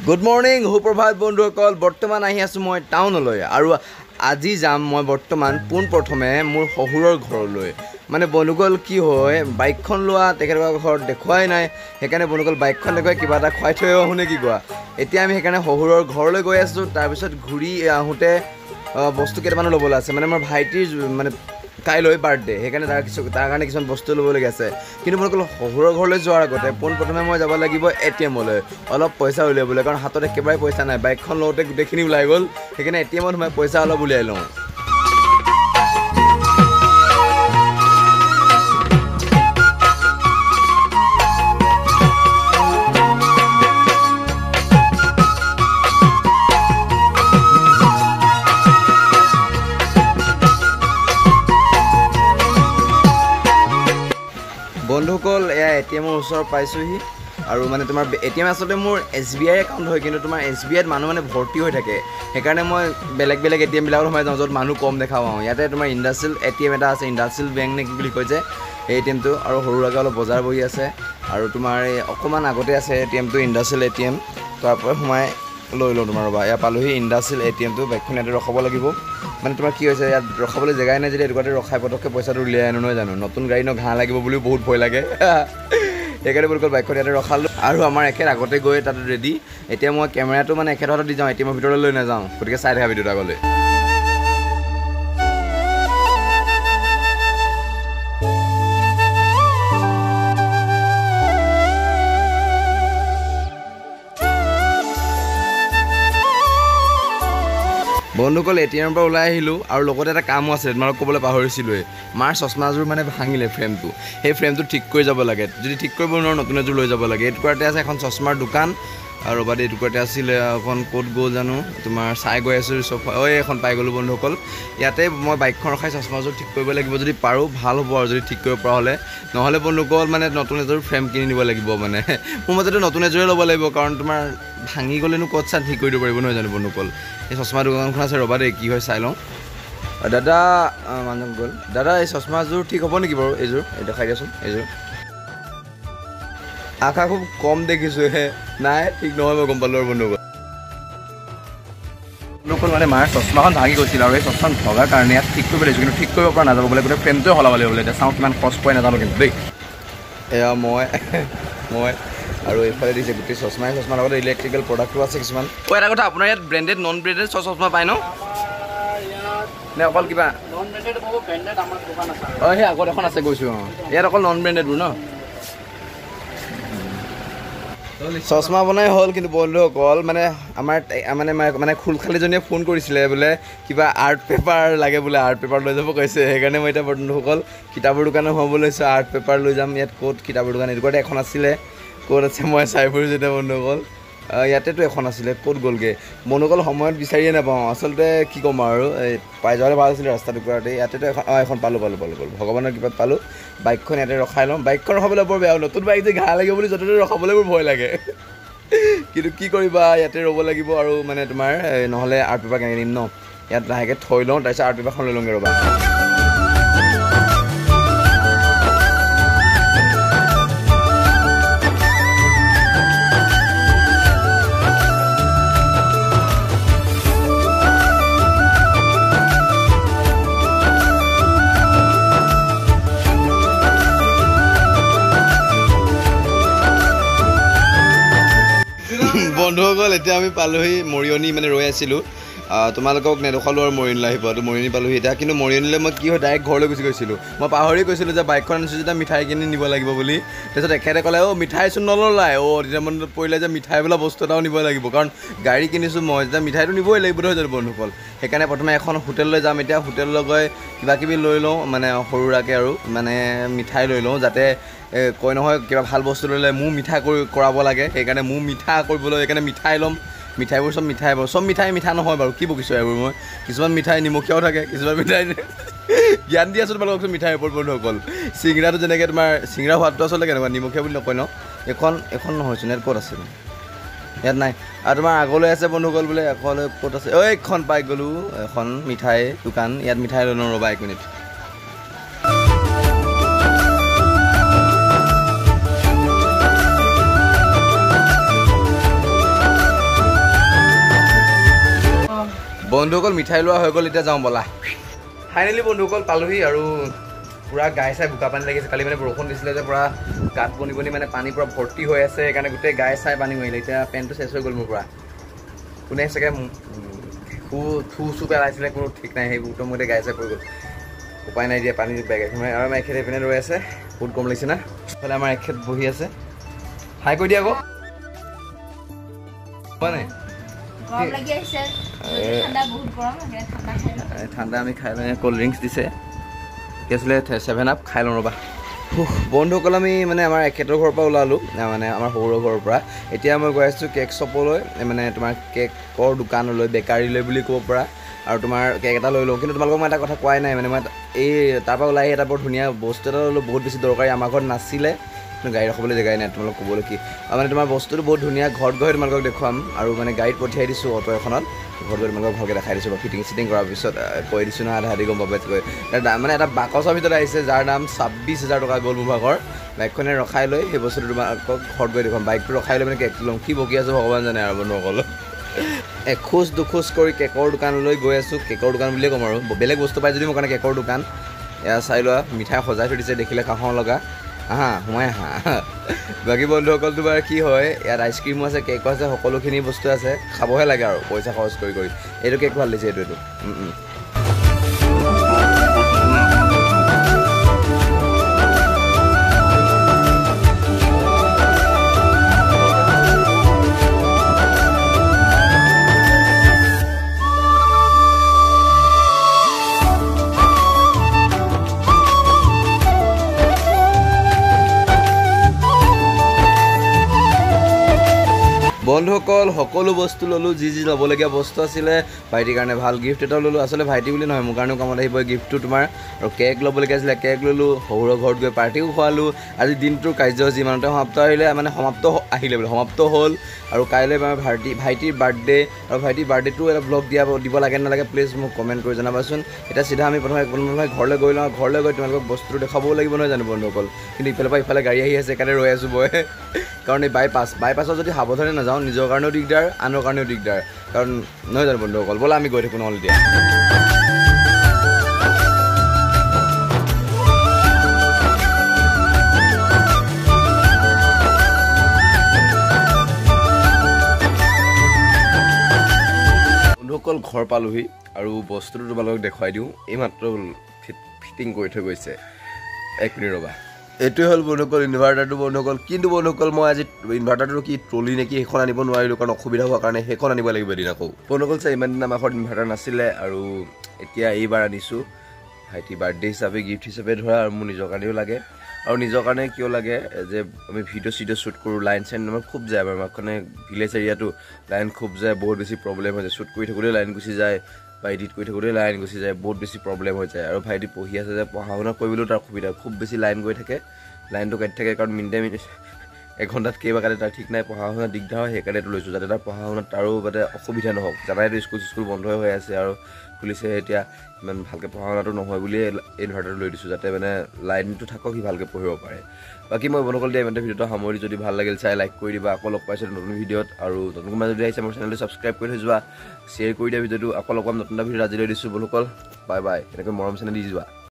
good morning সুপ্ৰভাত বন্ধুসকল বৰ্তমান আহি আছোঁ মই টাউনলৈ আৰু আজি যাম মই বৰ্তমান পোনপ্ৰথমে মোৰ শহুৰৰ ঘৰলৈ মানে বন্ধুসকল কি হয় বাইকখন লোৱা তেখেতৰ ঘৰত দেখুৱাই নাই সেইকাৰণে বন্ধুসকল বাইকখন দেখুৱাই কিবা এটা খুৱাই থৈ আহোঁ নে কি কোৱা এতিয়া আমি সেইকাৰণে শহুৰৰ ঘৰলৈ গৈ আছোঁ তাৰপিছত ঘূৰি আহোঁতে বস্তু কেইটামানো ল'বলৈ আছে মানে মোৰ ভাইটিৰ মানে কাইলৈ বাৰ্থডে সেইকাৰণে তাৰ কাৰণে কিছুমান বস্তু ল'বলগীয়া আছে কিন্তু বন্ধুসকল শহুৰৰ ঘৰলৈ যোৱাৰ আগতে পোনপ্ৰথমে মই যাব লাগিব ATM-লৈ অলপ পইচা উলিয়াবলৈ কাৰণ হাতত একেবাৰে পইচা নাই বাইকখন লওঁতে গোটেইখিনি ওলাই গ'ল সেইকাৰণে ATM-ত মই পইচা অলপ উলিয়াই লওঁ বন্ধুসকল এয়া ATM-ৰ ওচৰত পাইছোঁহি আৰু মানে তোমাৰ ATM আচলতে মোৰ SBI একাউণ্ট হয় কিন্তু তোমাৰ SBI-ত মানুহ মানে ভৰ্তি হৈ থাকে সেইকাৰণে মই বেলেগ ATM-বিলাকত সোমাই যাওঁ য'ত মানুহ কম দেখা পাওঁ ইয়াতে তোমাৰ ইণ্ডাষ্ট্ৰিয়েল ATM এটা আছে ইণ্ডাষ্ট্ৰিয়েল বেংক নে কি বুলি কয় যে এই ATM-টো আৰু সৰুকৈ অলপ বজাৰ বহি আছে আৰু তোমাৰ এই অকণমান আগতে আছে ATM-টো ইণ্ডাষ্ট্ৰিয়েল ATM তাৰপৰা সোমাই লৈ লওঁ তোমাৰ ৰ'বা এয়া পালোহি ইণ্ডাষ্ট্ৰিয়েল ATM-টো বাইকখন ইয়াতে ৰখাব লাগিব মানে তোমাৰ কি হৈছে ইয়াত ৰখাবলৈ জেগাই নাই যদি এনেকুৱাতে ৰখাই পটককৈ পইচাটো উলিয়াই আনো নহয় জানো নতুন গাড়ী ন ঘাঁহ লাগিব বুলিও বহুত ভয় লাগে সেইকাৰণে বলকল বাইকখন ইয়াতে ৰখালোঁ আৰু আমাৰ এখেত আগতে গৈ তাত ৰেডি এতিয়া মই কেমেৰাটো মানে এখেতৰ হাতত দি যাওঁ ATM-ৰ ভিতৰলৈ লৈ নাযাওঁ গতিকে চাই থকা ভিডিঅ'টো আগলৈ বন্ধুসকল ATM-ৰ পৰা ওলাই আহিলোঁ আৰু লগতে এটা কামো আছে তোমালোকক ক'বলৈ পাহৰিছিলোঁৱে মাৰ চশমাযোৰ মানে ভাঙিলে ফ্ৰেমটো সেই ফ্ৰেমটো ঠিক কৰি যাব লাগে যদি ঠিক কৰিব নোৱাৰোঁ নতুন এযোৰ লৈ যাব লাগে এইটুকুৰাতে আছে এখন চশমাৰ দোকান আৰু বাদে এইটুকুৰাতে আছিলে এখন ক'ত গ'ল জানো তোমাৰ চাই গৈ আছোঁ এখন পাই গ'লোঁ বন্ধুসকল ইয়াতে মই বাইকখন ৰখাই চশমাযোৰ ঠিক কৰিব লাগিব যদি পাৰোঁ ভাল হ'ব আৰু যদি ঠিক কৰিব পৰা হ'লে নহ'লে বন্ধুসকল মানে নতুন এযোৰ ফ্ৰেম কিনি নিব লাগিব মানে মোৰ মতেতো নতুন এযোৰে ল'ব লাগিব কাৰণ তোমাৰ ভাঙি গ'লেনো ক'ত চাই ঠিক কৰি দিব পাৰিব নহয় জানো বন্ধুসকল এই চশমা দোকানখন আছে ৰ'বা দেই কি হয় চাই লওঁ দাদা মানুহ গ'ল দাদা এই চশমাযোৰ ঠিক হ'ব নেকি বাৰু এইযোৰ এই দেখাই দিয়াচোন এইযোৰ আশা খুব কম দেখিছোঁ নাই ঠিক নহয় মই গম পালোঁ আৰু বন্ধুসকল মানে মাৰ চশমাখন ভাঙি গৈছিল আৰু এই চশমাখন ভগাৰ কাৰণে ইয়াত ঠিক কৰিব লাগিছোঁ কিন্তু ঠিক কৰিব পৰা নাযাব বোলে গোটেই ফ্ৰেমটোৱে সলাব লাগিব বোলে এতিয়া চাওঁ কিমান খৰচ পৰে নাজানো কিন্তু দেই এয়া মই আৰু এইফালে দিছে গোটেই চশমাৰ লগত ইলেক্ট্ৰিকেল প্ৰডাক্টো আছে কিছুমান এটা কথা আপোনাৰ ইয়াত ব্ৰেণ্ডেড নন ব্ৰেণ্ডেড চশমা পায় ন নে অকল কিবা সেই আগত এখন আছে গৈছোঁ ইয়াত অকল নন ব্ৰেণ্ডেডবোৰ ন চশমা বনাই হ'ল কিন্তু বন্ধুসকল মানে আমাৰ মানে খুলখালিজনীয়ে ফোন কৰিছিলে বোলে কিবা আৰ্ট পেপাৰ লাগে বোলে আৰ্ট পেপাৰ লৈ যাব কৈছে সেইকাৰণে মই এতিয়া বন্ধুসকল কিতাপৰ দোকানত সোমাব লৈছোঁ আৰ্ট পেপাৰ লৈ যাম ইয়াত ক'ত কিতাপৰ দোকান এইটোতে এখন আছিলে ক'ত আছে মই চাই ফুৰিছোঁ এতিয়া বন্ধুসকল ইয়াতেতো এখন আছিলে ক'ত গ'লগৈ বন্ধুসকল সময়ত বিচাৰিয়ে নাপাওঁ আচলতে কি ক'ম আৰু এই পাই যোৱালে ভাল আছিলে ৰাস্তা টুকুৰাতে ইয়াতেতো এখন পালোঁ ভগৱানৰ কিবা পালোঁ বাইকখন ইয়াতে ৰখাই লওঁ বাইকখন ৰখাবলৈ বৰ বেয়া নতুন বাইক যে ঘাঁহ লাগিব বুলি য'তে ত'তে ৰখাবলৈ মোৰ ভয় লাগে কিন্তু কি কৰিবা ইয়াতে ৰ'ব লাগিব আৰু মানে তোমাৰ নহ'লে আৰ্ট পেপাৰ কেনেকৈ নিম ন ইয়াত লাহেকৈ থৈ লওঁ তাৰপিছত আৰ্ট পেপাৰখন লৈ লওঁগৈ ৰ'বা বন্ধুসকল এতিয়া আমি পালোহি মৰিয়নি মানে ৰৈ আছিলোঁ তোমালোকক নেদেখালোঁ আৰু মৰিয়নিলৈ আহিব তো মৰিয়নি পালোহি এতিয়া কিন্তু মৰিয়নিলৈ মই কি হয় ডাইৰেক্ট ঘৰলৈ গুচি গৈছিলোঁ মই পাহৰি গৈছিলোঁ যে বাইকখন আনিছোঁ যেতিয়া মিঠাই কিনি নিব লাগিব বুলি তাৰপিছত এখেতে ক'লে মিঠাইচোন নল'লাই তেতিয়া মনত পৰিলে যে মিঠাই বোলা বস্তু এটাও নিব লাগিব কাৰণ গাড়ী কিনিছোঁ মই যেতিয়া মিঠাইটো নিবই লাগিব নহয় জানো বন্ধুসকল সেইকাৰণে প্ৰথমে এখন হোটেললৈ যাম এতিয়া হোটেললৈ গৈ কিবাকিবি লৈ লওঁ মানে সৰু সুৰাকৈ আৰু মানে মিঠাই লৈ লওঁ যাতে কয় নহয় কিবা ভাল বস্তু ল'লে মোৰ মিঠা কৰাব লাগে সেইকাৰণে মোৰ মিঠা কৰিবলৈ সেইকাৰণে মিঠাই ল'ম মিঠাইবোৰ চব মিঠাই মিঠা নহয় বাৰু কি বকিছোঁ এইবোৰ মই কিছুমান মিঠাই নিমখীয়াও থাকে কিছুমান মিঠাই জ্ঞান দি আছোঁ তোমালোকচোন মিঠাইৰ ওপৰত বন্ধুসকল চিংৰাটো যেনেকৈ তোমাৰ চিংৰা সোৱাদটো আচলতে কেনেকুৱা নিমখীয়া বুলি নকয় ন এখন নহয়চোন ইয়াত ক'ত আছে ইয়াত নাই আৰু তোমাৰ আগলৈ আছে বন্ধুসকল বোলে আগলৈ ক'ত আছে এইখন পাই গ'লোঁ এখন মিঠাই দোকান ইয়াত মিঠাই লৈ লওঁ ৰ'বা 1 মিনিট বন্ধুসকল মিঠাই লোৱা হৈ গ'ল এতিয়া যাওঁ ব'লা ফাইনেলি বন্ধুসকল পালোহি আৰু পুৰা গাই চাই বোকা পানী লাগিছে কালি মানে বৰষুণ দিছিলে যে পুৰা গাত বনি বনি মানে পানী পুৰা ভৰ্তি হৈ আছে সেইকাৰণে গোটেই গাই চাই পানী মাৰিলে এতিয়া পেণ্টটো চেচ হৈ গ'ল মোৰ পৰা কোনে চাগে থু চু পেলাইছিলে কোনো ঠিক নাই সেইবোৰতো মোৰ গাই চাই পৰি গ'ল উপায় নাই দিয়া পানী বেগ আছে আৰু আমাৰ এখেত এইপিনে ৰৈ আছে বহুত গৰম লাগিছে না ইফালে আমাৰ এখেত বহি আছে হাই কৈ দিয়া আকৌ মানে ঠাণ্ডা আমি খাই লওঁ ক'ল্ড ড্ৰিংকছ দিছে কি আছিলে 7 আপ খাই লওঁ ৰ'বা বন্ধুসকল আমি মানে আমাৰ এখেতৰ ঘৰৰ পৰা ওলালোঁ মানে আমাৰ সৰুৰ ঘৰৰ পৰা এতিয়া মই গৈ আছোঁ কেক শ্বপলৈ মানে তোমাৰ কেকৰ দোকানলৈ বেকাৰীলৈ বুলি ক'ব পৰা আৰু তোমাৰ কেক এটা লৈ লওঁ কিন্তু তোমালোকক মই এটা কথা কোৱাই নাই মানে মই এই তাৰপৰা ওলাই এটা বৰ ধুনীয়া বস্তু এটা ল'লোঁ বহুত বেছি দৰকাৰী আমাৰ ঘৰত নাছিলে কিন্তু গাড়ী ৰখাবলৈ জেগাই নাই তোমালোকক ক'বলৈ কি মানে তোমাৰ বস্তুটো বহুত ধুনীয়া ঘৰত গৈ তোমালোকক দেখুৱাম আৰু মানে গাড়ীত পঠিয়াই দিছোঁ অটো এখনত ঘৰত গৈ তোমালোকক ভালকৈ দেখাই দিছোঁ ফিটিং চিটিং কৰাৰ পিছত কৈ দিছোঁ নহয় আধা গম পাব গৈ মানে এটা বাকচৰ ভিতৰত আহিছে যাৰ দাম 26,000 টকা গ'ল মোৰ ভাগৰ বাইকখনে ৰখাই লৈ সেই বস্তুটো তোমালোকক ঘৰত গৈ দেখুৱাম বাইকটো ৰখাই লৈ মানে কেকটো ল'ম কি বকি আছোঁ ভগৱান জানে আৰু বন্ধুসকল এখোজ দুখোজ কৰি কেকৰ দোকানলৈ গৈ আছোঁ কেকৰ দোকান বুলিয়ে ক'ম আৰু বেলেগ বস্তু পাই যদি মোৰ কাৰণে কেকৰ দোকান এয়া চাই লোৱা মিঠাই সজাই থৈ দিছে দেখিলে খাওঁ লগা সোমাই বাকী বন্ধুসকল তোমাৰ কি হয় ইয়াত আইচক্ৰীমো আছে কেকো আছে সকলোখিনি বস্তু আছে খাবহে লাগে আৰু পইচা খৰচ কৰি এইটো কেক ভাল দিছে এইটো বন্ধুসকল সকলো বস্তু ল'লোঁ যি ল'বলগীয়া বস্তু আছিলে ভাইটিৰ কাৰণে ভাল গিফ্ট এটা ল'লোঁ আচলতে ভাইটি বুলি নহয় মোৰ কাৰণেও কামত আহিব গিফ্টটো তোমাৰ আৰু কেক ল'বলগীয়া আছিলে কেক ল'লোঁ সৰুৰ ঘৰত গৈ পাৰ্টিও খোৱালোঁ আজি দিনটোৰ কাৰ্যসূচী ইমানতে সমাপ্ত আহিলে বোলে সমাপ্ত হ'ল আৰু কাইলৈ আমাৰ ভাইটিৰ বাৰ্থডে আৰু ভাইটিৰ বাৰ্থডেটো এটা ব্লগ দিব লাগে নালাগে প্লিজ মোক কমেণ্ট কৰি জনাবাচোন এতিয়া চিধা আমি প্ৰথমে ঘৰলৈ গৈ লওঁ ঘৰলৈ গৈ তোমালোকক বস্তুটো দেখাবও লাগিব নহয় জানো বন্ধুসকল কিন্তু ইফালৰ পৰা ইফালে গাড়ী আহি আছে সেইকাৰণে ৰৈ আছোঁ মই কাৰণ এই বাইপাছত যদি সাৱধানে নাযাওঁ নিজৰ কাৰণেও দিগদাৰ আনৰ কাৰণেও দিগদাৰ কাৰণ নহয় জানো বন্ধুসকল ব'লা আমি গৈ থাকোঁ নহ'লে এতিয়া বন্ধুসকল ঘৰ পালোহি আৰু বস্তুটো তোমালোকক দেখুৱাই দিওঁ এইমাত্ৰ ফিটিং কৰি থৈ গৈছে 1 মিনিট ৰ'বা এইটোৱে হ'ল বন্ধুসকল ইনভাৰ্টাৰটো বন্ধুসকল কিন্তু বন্ধুসকল মই আজি ইনভাৰ্টাৰটো কি ট্ৰলি নেকি সেইখন আনিব নোৱাৰিলোঁ কাৰণ অসুবিধা হোৱাৰ কাৰণে সেইখন আনিব লাগিব এদিন আকৌ বন্ধুসকল চাই ইমান দিন আমাৰ ঘৰত ইনভাৰ্টাৰ নাছিলে আৰু এতিয়া এইবাৰ আনিছোঁ ভাইটি বাৰ্থডে হিচাপে গিফ্ট হিচাপে ধৰা আৰু মোৰ নিজৰ কাৰণেও লাগে আৰু নিজৰ কাৰণে কিয় লাগে যে আমি ভিডিঅ' শ্বুট কৰোঁ লাইন চাইন আমাৰ খুব যায় আমাৰ মানে ভিলেজ এৰিয়াটো লাইন খুব যায় বহুত বেছি প্ৰব্লেম হৈ যায় শ্বুট কৰি থাকোঁতে লাইন গুচি যায় বা এডিট কৰি থাকোঁতে লাইন গুচি যায় বহুত বেছি প্ৰব্লেম হৈ যায় আৰু ভাইটি পঢ়ি আছে যে পঢ়া শুনা কৰিবলৈও তাৰ অসুবিধা খুব বেছি লাইন গৈ থাকে লাইনটো কাটি থাকে কাৰণ মিনিটে এঘণ্টাত কেইবা কাটে তাৰ ঠিক নাই পঢ়া শুনা দিগদাৰ হয় সেইকাৰণে এইটো লৈছোঁ যাতে তাৰ পঢ়া শুনাত তাৰো যাতে অসুবিধা নহওক জানাইতো স্কুল বন্ধই হৈ আছে আৰু খুলিছে এতিয়া ইমান ভালকৈ পঢ়া শুনাটো নহয় বুলিয়ে ইনভাৰ্টাৰটো লৈ দিছোঁ যাতে মানে লাইনটো থাকক সি ভালকৈ পঢ়িব পাৰে বাকী মই বন্ধুসকল দিয়া ইমানতে ভিডিঅ'টো সামৰি যদি ভাল লাগিল চাই লাইক কৰি দিবা আকৌ লগ পাইছোঁ নতুন ভিডিঅ'ত আৰু নতুন কোনোবা যদি আহিছে মোৰ চেনেলটো ছাবস্ক্ৰাইব কৰি থৈ যোৱা শ্বেয়াৰ কৰি দিয়া ভিডিঅ'টো আকৌ লগ পাম নতুন এটা ভিডিঅ'ত আজিলৈ দিছোঁ বন্ধুসকল বাই বাই এনেকৈ মৰম চেনেল দি যোৱা